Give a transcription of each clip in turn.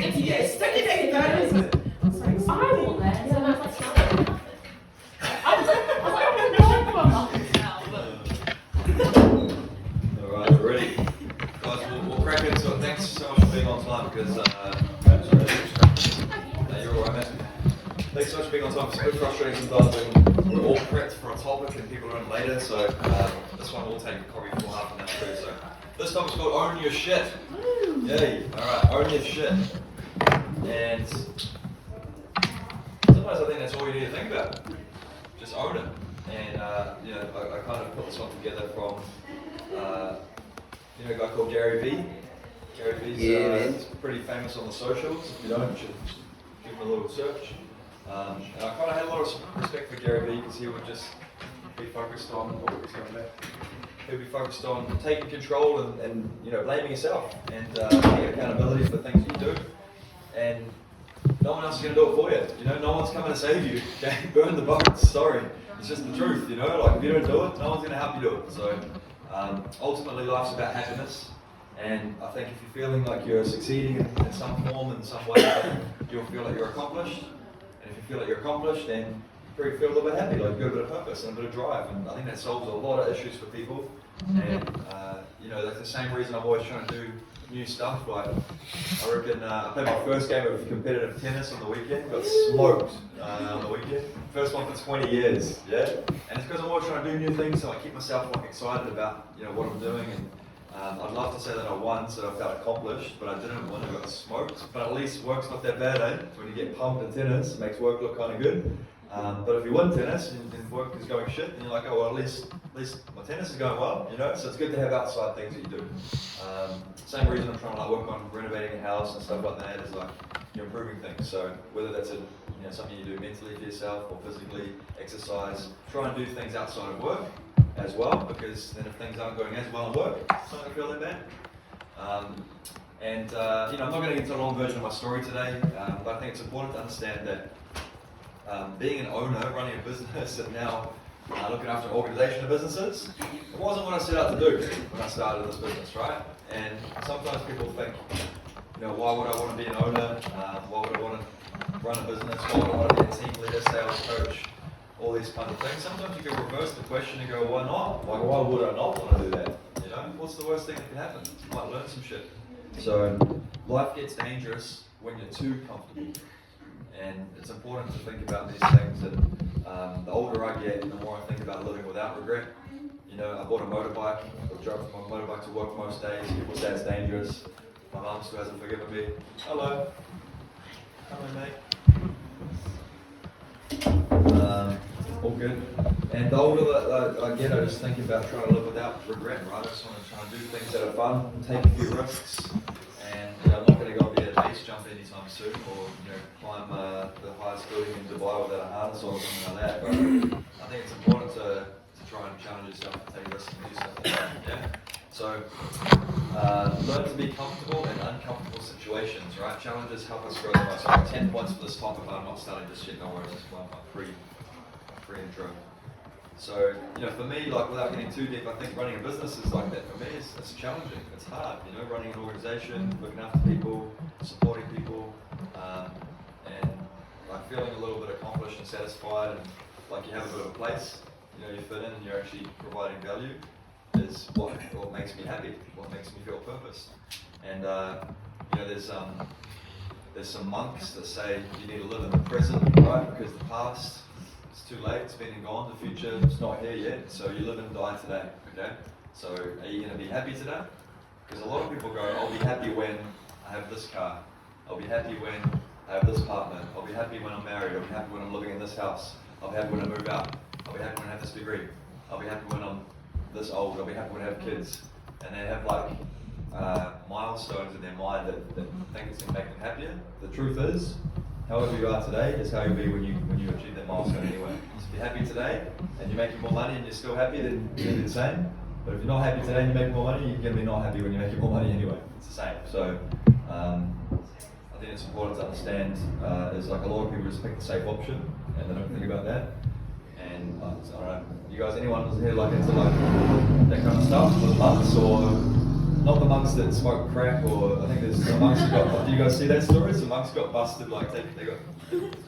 it's yes. Don't you think that is? I want that. So that's like something. I was like, I'm for a month now, but. Alright, we're ready. Guys, we'll crack into it. Thanks so much for being on time because, you're alright, mate. Thanks so much for being on time. It's a bit frustrating sometimes when we're all prepped for a topic and people are in later, so this one will take probably full half an hour too. So this topic's called Own Your Shit. Yay. Alright, own your shit. And sometimes I think that's all you need to think about. Just own it. And I kind of put this one together from a guy called Gary Vee. Gary Vee's he's pretty famous on the socials. If you don't, you should give him a little search. And I kind of had a lot of respect for Gary Vee because he would just be focused on he'll be focused on taking control and blaming yourself and taking accountability for things you do. And no one else is going to do it for you. No one's coming to save you. Okay? Burn the boats. Sorry. It's just the truth, Like if you don't do it, no one's going to help you do it. So ultimately life's about happiness. And I think if you're feeling like you're succeeding in some form, in some way, then you'll feel like you're accomplished. And if you feel like you're accomplished, then you probably feel a little bit happy, like you've got a bit of purpose and a bit of drive. And I think that solves a lot of issues for people. And that's the same reason I'm always trying to do new stuff. Like I reckon I played my first game of competitive tennis on the weekend, got smoked on the weekend. First one for 20 years, yeah? And it's because I'm always trying to do new things, so I keep myself excited about what I'm doing. And I'd love to say that I won, so I felt accomplished, but I didn't win, I got smoked. But at least work's not that bad, eh? When you get pumped in tennis, it makes work look kind of good. But if you win tennis and work is going shit, then you're like, oh, well, at least my tennis is going well, So it's good to have outside things that you do. Same reason I'm trying to work on renovating a house and stuff like that is you're improving things. So whether that's something you do mentally for yourself or physically, exercise, try and do things outside of work as well, because then if things aren't going as well at work, it's not going to feel that bad. I'm not going to get into a long version of my story today, but I think it's important to understand that being an owner, running a business, and now looking after an organization of businesses, it wasn't what I set out to do when I started this business, right? And sometimes people think, why would I want to be an owner? Why would I want to run a business? Why would I want to be a team leader, sales coach? All these kinds of things. Sometimes you can reverse the question and go, why not? Like, why would I not want to do that? What's the worst thing that can happen? You might learn some shit. So life gets dangerous when you're too comfortable. And it's important to think about these things. And the older I get, the more I think about living without regret. I bought a motorbike. I drove my motorbike to work most days. People say it's dangerous. My mum still hasn't forgiven me. Hello. Hello, mate. All good. And the older that I get, I just think about trying to live without regret, right? I just want to try and do things that are fun, take a few risks, and I'm not going to go be a base jump anytime soon, or climb the highest building in Dubai without a harness or something like that. But I think it's important to try and challenge yourself and take risks and do something. Yeah. So learn to be comfortable in uncomfortable situations, right? Challenges help us grow the most. So I've got 10 points for this topic, but I'm not starting this shit. Don't worry, this is my free intro. So, for me, without getting too deep, I think running a business is like that. For me, it's challenging. It's hard, running an organization, looking after people, supporting people, and feeling a little bit accomplished and satisfied, and like you have a bit of a place, you fit in and you're actually providing value is what makes me happy, what makes me feel purpose. And there's some monks that say you need to live in the present, right? Because the past, it's too late, it's been and gone, the future is not here yet, so you live and die today, okay? So are you going to be happy today? Because a lot of people go, I'll be happy when I have this car, I'll be happy when I have this partner, I'll be happy when I'm married, I'll be happy when I'm living in this house, I'll be happy when I move out, I'll be happy when I have this degree, I'll be happy when I'm this old, I'll be happy when I have kids. And they have milestones in their mind that think it's going to make them happier. The truth is, however you are today is how you'll be when you achieve that milestone anyway. So if you're happy today and you're making more money and you're still happy, then you're going to be the same. But if you're not happy today and you're making more money, you're going to be not happy when you're making more money anyway. It's the same. So I think it's important to understand there's a lot of people just pick the safe option and they don't think about that. And I don't know, you guys, anyone was here into that kind of stuff with months or not the monks that smoke crack, or I think there's some monks that got. Do you guys see that story? Some monks got busted, like they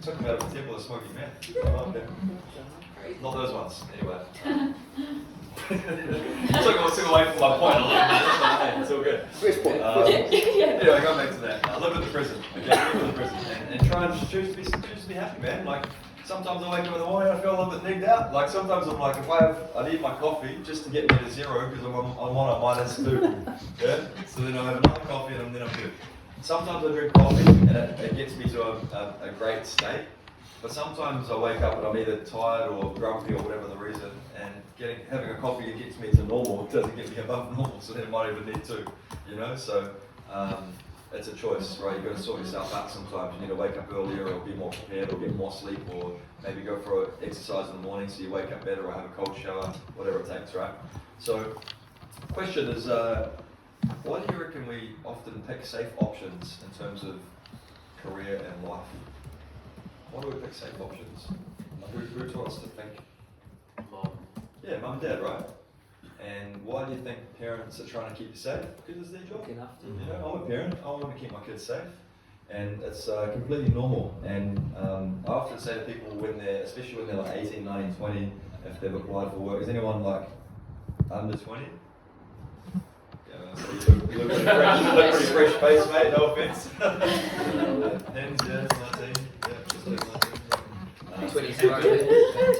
took them out of a temple of smoking meth. Oh, okay. Not those ones, anyway. Took away from my point a little bit. It's all good. First point. Anyway, going back to that. Live in the present. Okay, live in the present, and try and choose to be happy, man. Like sometimes I wake up in the morning and I feel a little bit digged out. Like sometimes I'm like, if I need my coffee just to get me to zero because I'm on a -2. Yeah. So then I have another coffee and then I'm good. Sometimes I drink coffee and it gets me to a great state. But sometimes I wake up and I'm either tired or grumpy or whatever the reason, and having a coffee gets me to normal. It doesn't get me above normal, so then I might even need two, you know. So it's a choice, right? You've got to sort yourself out sometimes. You need to wake up earlier or be more prepared or get more sleep, or maybe go for an exercise in the morning so you wake up better, or have a cold shower, whatever it takes, right? So question is, why do you reckon we often pick safe options in terms of career and life? Why do we pick safe options? Who taught us to think? Mom. Yeah, mum and dad, right? And why do you think parents are trying to keep you safe? Because it's their job. Looking after. You know, I'm a parent, I want to keep my kids safe. And it's completely normal. And I often say to people especially when they're like 18, 19, 20, if they've applied for work, is anyone like under 20? So you look pretty fresh face, mate, no offense. Hens, yeah, 19. Yeah, just 19.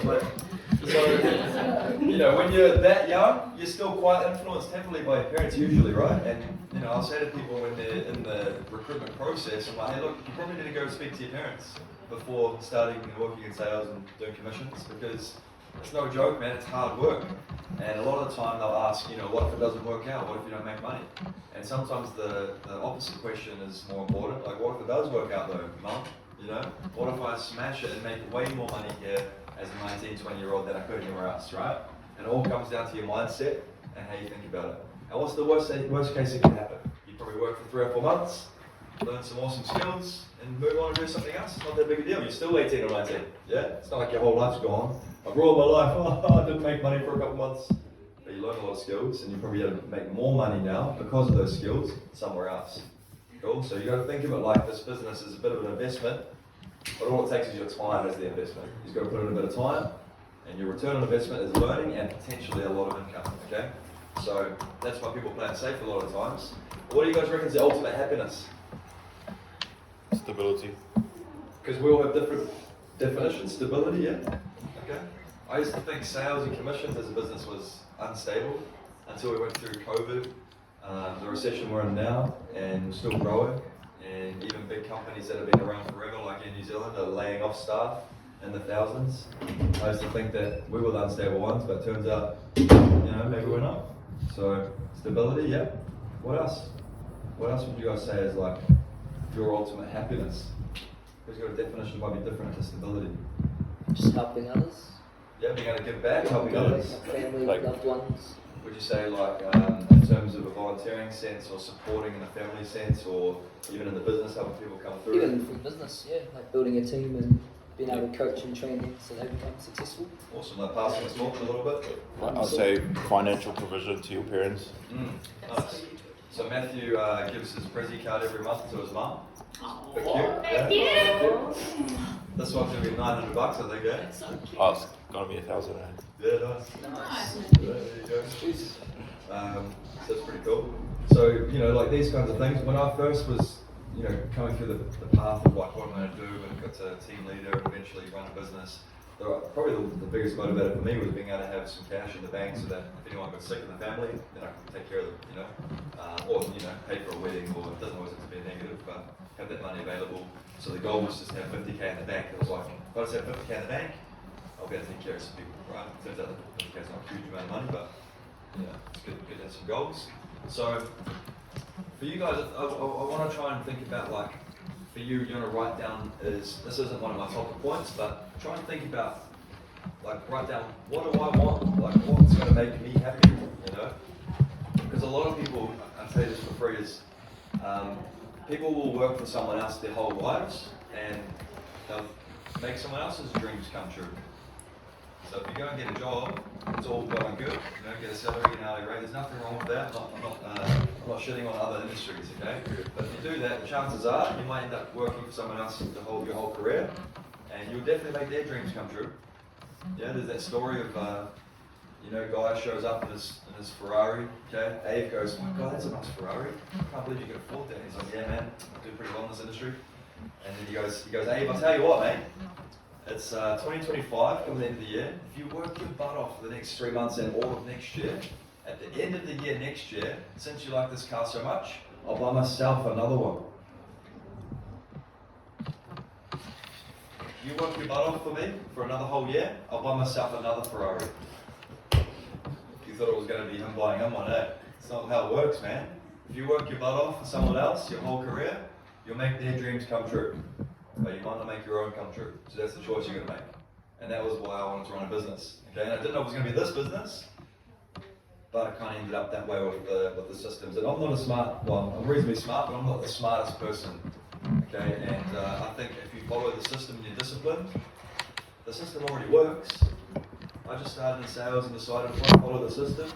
20. So, you know, when you're that young, you're still quite influenced heavily by your parents usually, right? And, you know, I'll say to people when they're in the recruitment process, I'm like, hey, look, you probably need to go speak to your parents before starting working in sales and doing commissions, because it's no joke, man, it's hard work. And a lot of the time they'll ask, you know, what if it doesn't work out? What if you don't make money? And sometimes the opposite question is more important. Like, what if it does work out though, mum? You know, what if I smash it and make way more money here as a 19, 20-year-old than I could anywhere else, right? And it all comes down to your mindset and how you think about it. And what's the worst case that can happen? You probably work for 3 or 4 months, learn some awesome skills, and move on and do something else. It's not that big a deal. You're still 18 or 19. Yeah? It's not like your whole life's gone. I've ruled my life, I didn't make money for a couple months. But you learn a lot of skills, and you probably have to make more money now because of those skills somewhere else. Cool? So you got to think of it like this business is a bit of an investment, but all it takes is your time as the investment. You just got to put in a bit of time, and your return on investment is learning and potentially a lot of income. Okay? So that's why people play it safe a lot of times. What do you guys reckon is the ultimate happiness? Stability. Because we all have different definitions. Stability, yeah? Okay. I used to think sales and commissions as a business was unstable until we went through COVID, the recession we're in now, and we're still growing. And even big companies that have been around forever, like in New Zealand, are laying off staff in the thousands. I used to think that we were the unstable ones, but it turns out, you know, maybe we're not. So stability, yeah. What else? What else would you guys say is like your ultimate happiness? Because your definition might be different to stability. Just helping others. Yeah, being able to give back, helping others. Family, Like- loved ones. Would you say like in terms of a volunteering sense, or supporting in a family sense, or even in the business, helping people come through? Even from business, yeah, like building a team and being able to coach and train them so they become successful. Awesome, like passing the torch a little bit. I'd say financial provision to your parents. Nice. So Matthew gives his Prezi card every month to his mum. Oh, Bit cute. thank Yeah. you. This one's gonna be $900, I think, yeah? That's so cute. Oh, it's gonna be 1,000 rand. Yeah, nice. Nice. Yeah, there you go. So it's pretty cool. So, you know, like these kinds of things, when I first was, you know, coming through the path of like what I'm going to do and got to team leader and eventually run a business, probably the biggest motivator for me was being able to have some cash in the bank so that if anyone got sick in the family, then I could take care of them, you know, or, you know, pay for a wedding, or it doesn't always have to be a negative, but have that money available. So the goal was just to have 50k in the bank. It was like, if I just have 50k in the bank, I'll be able to take care of some people, right? Turns out that 50k is not a huge amount of money, but you know, it's good to have some goals. So for you guys, I want to try and think about like, for you, you're going to write down this isn't one of my topic points, but try and think about, like, write down, what do I want? Like, what's going to make me happy, you know? Because a lot of people, I'll tell you this for free, is people will work for someone else their whole lives, and they'll make someone else's dreams come true. Does So if you go and get a job, it's all well and good. You know, get a salary and hourly rate. There's nothing wrong with that. I'm not shitting on other industries, okay? But if you do that, the chances are you might end up working for someone else your whole career, and you'll definitely make their dreams come true. Yeah, there's that story of you know, guy shows up in his Ferrari, okay? Abe goes, oh my God, that's a nice Ferrari. I can't believe you can afford that. He's like, yeah, man, I do pretty well in this industry. And then he goes, Abe, I'll tell you what, mate. It's 2025, coming the end of the year. If you work your butt off for the next 3 months and all of next year, at the end of the year next year, since you like this car so much, I'll buy myself another one. You work your butt off for me for another whole year, I'll buy myself another Ferrari. You thought it was going to be him buying him one, eh? It's not how it works, man. If you work your butt off for someone else your whole career, you'll make their dreams come true. But you might not make your own come true. So that's the choice you're going to make. And that was why I wanted to run a business. Okay, and I didn't know it was going to be this business, but it kind of ended up that way with the systems. And I'm not a smart, well, I'm reasonably smart, but I'm not the smartest person. Okay, and I think if you follow the system and you're disciplined, the system already works. I just started in sales and decided if I follow the system,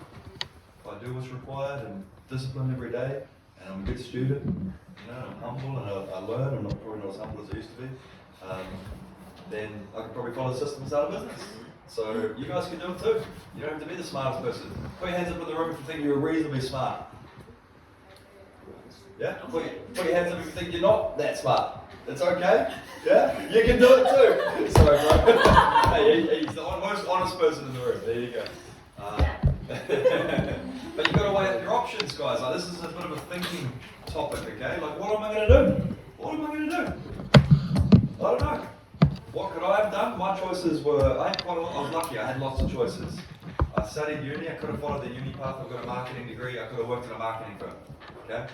if I do what's required and disciplined every day, and I'm a good student, you know, I'm humble and I learn, I'm probably not as humble as I used to be, then I could probably follow the system and start a business. So you guys can do it too. You don't have to be the smartest person. Put your hands up in the room if you think you're reasonably smart. Yeah? Put your hands up if you think you're not that smart. It's okay. Yeah? You can do it too. Sorry, bro. Hey, he's the most honest person in the room. There you go. But you've got to weigh up your options, guys. Like, this is a bit of a thinking topic, okay? Like, what am I going to do? What am I going to do? I don't know. What could I have done? My choices were, I was lucky, I had lots of choices. I studied uni, I could have followed the uni path, I've got a marketing degree, I could have worked in a marketing firm, okay?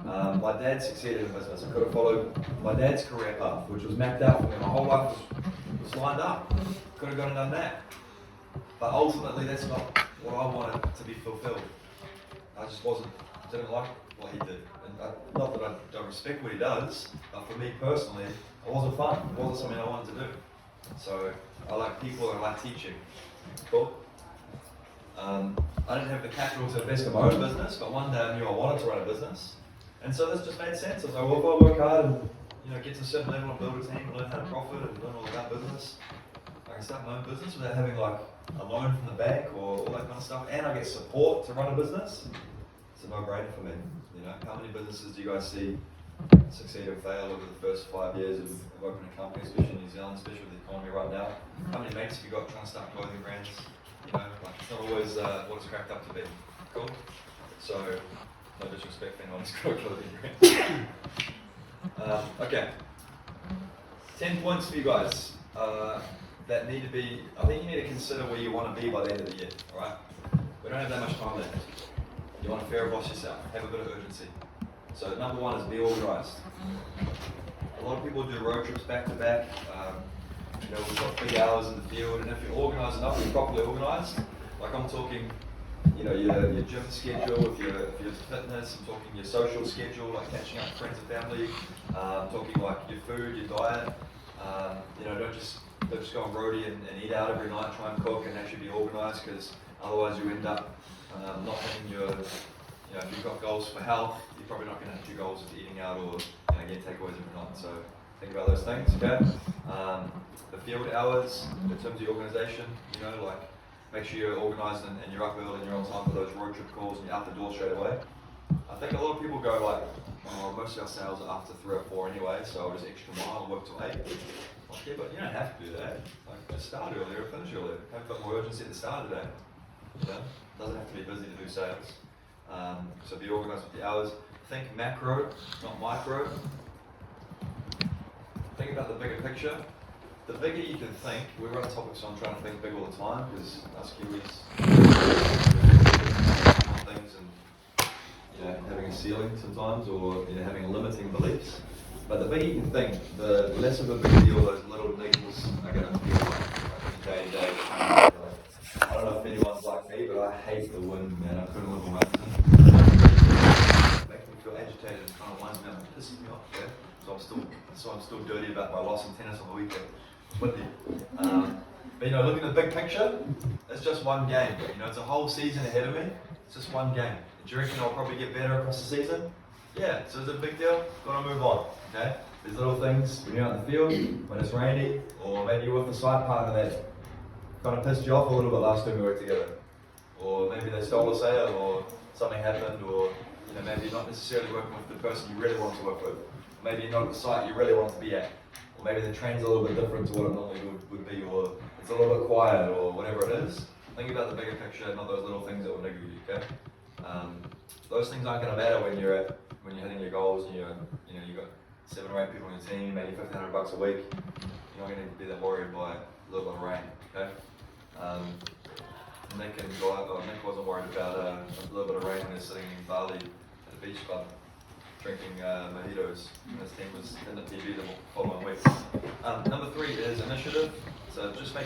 My dad succeeded in business, I could have followed my dad's career path, which was mapped out for me. My whole life was lined up. Could have gone and done that. But ultimately, that's not what I wanted to be fulfilled. I just didn't like what he did. And not that I don't respect what he does, but for me personally, it wasn't fun. It wasn't something I wanted to do. So I like people and I like teaching. Cool. I didn't have the capital to invest in my own business, but one day I knew I wanted to run a business. And so this just made sense. I was like, well, if I work hard and get to a certain level and build a team and learn how to profit and learn all about business, I can start my own business without having like a loan from the bank or all that kind of stuff. And I get support to run a business. It's a no-brainer for me. How many businesses do you guys see succeed or fail over the first 5 years of opening a company, especially in New Zealand, especially with the economy right now? How many mates have you got trying to start clothing brands? It's not always what it's cracked up to be. Cool? So, no disrespect to anyone who's got a clothing brand. Okay. 10 points for you guys that need to be, I think you need to consider where you want to be by the end of the year, alright? We don't have that much time left. You want to fair boss yourself, have a bit of urgency. So number one is be organised. A lot of people do road trips back to back. We've got big hours in the field, and if you're organised enough, you're properly organised. Like I'm talking, your gym schedule, if you're fitness, I'm talking your social schedule, like catching up with friends and family. I'm talking like your food, your diet. Don't just go on roadie and eat out every night, try and cook and actually be organised, because otherwise you end up not having your, if you've got goals for health, you're probably not going to have your goals of eating out or get takeaways every night. So think about those things, okay? The field hours, in terms of your organisation, make sure you're organised and you're up early and you're on time for those road trip calls and you're out the door straight away. I think a lot of people go like, most of our sales are after 3 or 4 anyway, so I'll just extra mile and work till 8. Like, yeah, but you don't have to do that. Like, start earlier or finish earlier. Have a bit more urgency at the start of the day. Doesn't have to be busy to do sales. So be organised with the hours. Think macro, not micro. Think about the bigger picture. The bigger you can think, we're on a topic, so I'm trying to think big all the time, because us Kiwis things and having a ceiling sometimes, or having limiting beliefs. But the bigger you can think, the less of a big deal those little niggles are going to feel like day to day. I don't know if anyone's like me, but I hate the wind, man. I couldn't live on Wellington. It makes me feel agitated and kind of winds me up and pisses me off, yeah? So I'm still dirty about my loss in tennis on the weekend. With you. But looking at the big picture, it's just one game. It's a whole season ahead of me. It's just one game. Do you reckon I'll probably get better across the season? Yeah, so it's a big deal. Gotta move on. Okay? There's little things when you're out in the field, when it's rainy, or maybe you're with the side partner that kind of pissed you off a little bit last time we worked together. Or maybe they stole a sale, or something happened, or maybe you're not necessarily working with the person you really want to work with. Maybe you're not at the site you really want to be at. Or maybe the train's a little bit different to what it normally would be, or it's a little bit quiet, or whatever it is. Think about the bigger picture, not those little things that will niggle you, okay? Those things aren't going to matter when you're hitting your goals and you've got 7 or 8 people on your team, maybe $1,500 a week. You're not going to be that worried by a little bit of rain, okay? Nick wasn't worried about a little bit of rain when he was sitting in Bali at the beach club drinking mojitos, and his team was in the TV the following week. Number 3 is initiative. So just make